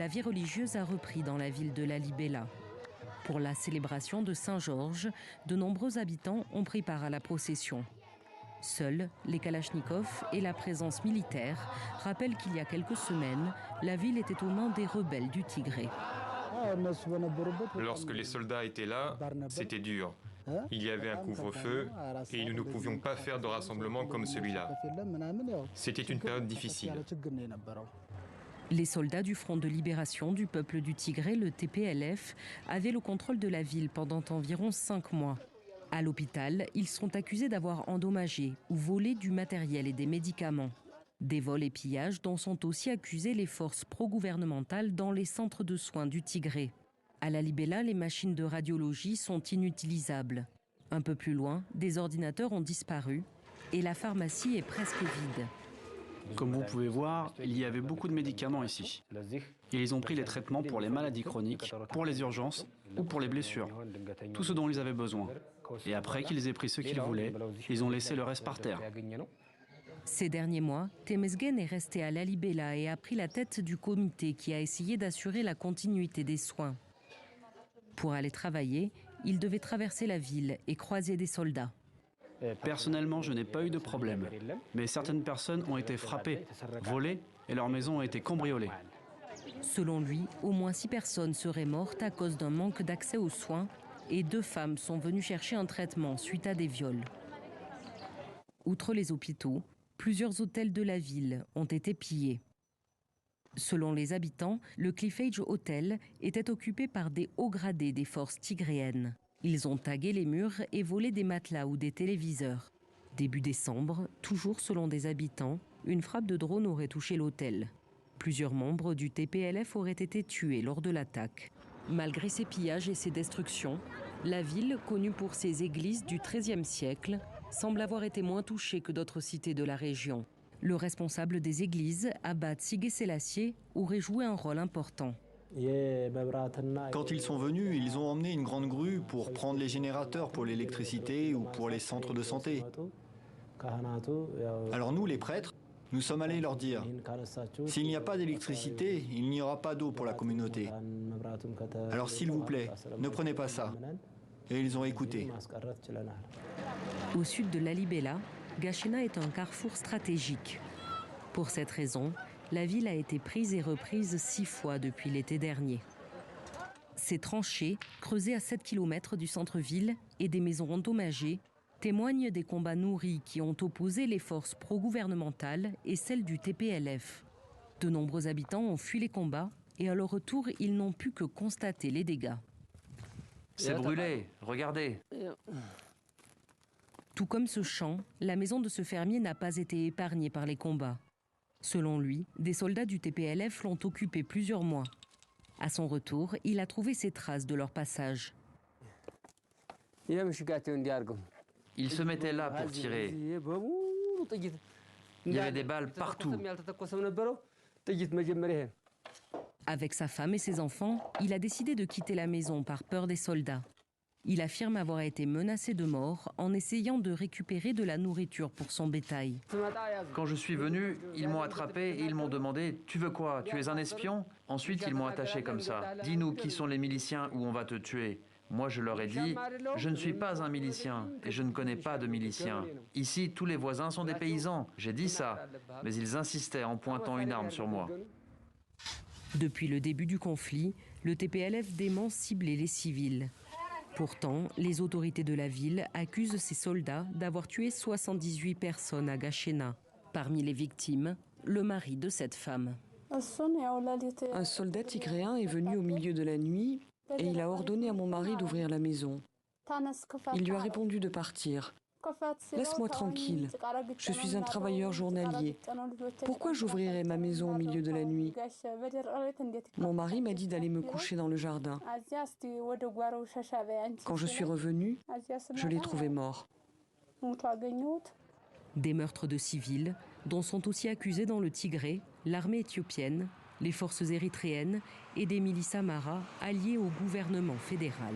la vie religieuse a repris dans la ville de Lalibela. Pour la célébration de Saint-Georges, de nombreux habitants ont pris part à la procession. Seuls les kalachnikovs et la présence militaire rappellent qu'il y a quelques semaines, la ville était aux mains des rebelles du Tigré. Lorsque les soldats étaient là, c'était dur. Il y avait un couvre-feu et nous ne pouvions pas faire de rassemblement comme celui-là. C'était une période difficile. Les soldats du Front de libération du peuple du Tigré, le TPLF, avaient le contrôle de la ville pendant environ 5 mois. À l'hôpital, ils sont accusés d'avoir endommagé ou volé du matériel et des médicaments. Des vols et pillages dont sont aussi accusés les forces pro-gouvernementales dans les centres de soins du Tigré. À Lalibela, les machines de radiologie sont inutilisables. Un peu plus loin, des ordinateurs ont disparu et la pharmacie est presque vide. Comme vous pouvez voir, il y avait beaucoup de médicaments ici. Et ils ont pris les traitements pour les maladies chroniques, pour les urgences ou pour les blessures. Tout ce dont ils avaient besoin. Et après qu'ils aient pris ce qu'ils voulaient, ils ont laissé le reste par terre. Ces derniers mois, Temesgen est resté à Lalibela et a pris la tête du comité qui a essayé d'assurer la continuité des soins. Pour aller travailler, il devait traverser la ville et croiser des soldats. Personnellement, je n'ai pas eu de problème. Mais certaines personnes ont été frappées, volées et leurs maisons ont été cambriolées. Selon lui, au moins 6 personnes seraient mortes à cause d'un manque d'accès aux soins et 2 femmes sont venues chercher un traitement suite à des viols. Outre les hôpitaux, plusieurs hôtels de la ville ont été pillés. Selon les habitants, le Cliff Edge Hotel était occupé par des hauts gradés des forces tigréennes. Ils ont tagué les murs et volé des matelas ou des téléviseurs. Début décembre, toujours selon des habitants, une frappe de drone aurait touché l'hôtel. Plusieurs membres du TPLF auraient été tués lors de l'attaque. Malgré ces pillages et ces destructions, la ville, connue pour ses églises du XIIIe siècle, semble avoir été moins touchée que d'autres cités de la région. Le responsable des églises, Abbat Sigé Sélassié, aurait joué un rôle important. Quand ils sont venus, ils ont emmené une grande grue pour prendre les générateurs pour l'électricité ou pour les centres de santé. Alors nous, les prêtres, nous sommes allés leur dire, s'il n'y a pas d'électricité, il n'y aura pas d'eau pour la communauté. Alors s'il vous plaît, ne prenez pas ça. Et ils ont écouté. Au sud de Lalibela, Gachena est un carrefour stratégique. Pour cette raison, la ville a été prise et reprise 6 fois depuis l'été dernier. Ces tranchées, creusées à 7 km du centre-ville et des maisons endommagées, témoignent des combats nourris qui ont opposé les forces pro-gouvernementales et celles du TPLF. De nombreux habitants ont fui les combats et à leur retour, ils n'ont pu que constater les dégâts. C'est brûlé, regardez. Tout comme ce champ, la maison de ce fermier n'a pas été épargnée par les combats. Selon lui, des soldats du TPLF l'ont occupé plusieurs mois. À son retour, il a trouvé ces traces de leur passage. Ils se mettaient là pour tirer. Il y avait des balles partout. Avec sa femme et ses enfants, il a décidé de quitter la maison par peur des soldats. Il affirme avoir été menacé de mort en essayant de récupérer de la nourriture pour son bétail. Quand je suis venu, ils m'ont attrapé et ils m'ont demandé « Tu veux quoi? Tu es un espion ?» Ensuite, ils m'ont attaché comme ça. « Dis-nous qui sont les miliciens ou on va te tuer. » Moi, je leur ai dit « Je ne suis pas un milicien et je ne connais pas de miliciens. Ici, tous les voisins sont des paysans. » J'ai dit ça, mais ils insistaient en pointant une arme sur moi. Depuis le début du conflit, le TPLF dément cibler les civils. Pourtant, les autorités de la ville accusent ces soldats d'avoir tué 78 personnes à Gachena. Parmi les victimes, le mari de cette femme. Un soldat tigréen est venu au milieu de la nuit et il a ordonné à mon mari d'ouvrir la maison. Il lui a répondu de partir. Laisse-moi tranquille, je suis un travailleur journalier. Pourquoi j'ouvrirais ma maison au milieu de la nuit? Mon mari m'a dit d'aller me coucher dans le jardin. Quand je suis revenue, je l'ai trouvé mort. Des meurtres de civils, dont sont aussi accusés dans le Tigré, l'armée éthiopienne, les forces érythréennes et des milices Amhara alliées au gouvernement fédéral.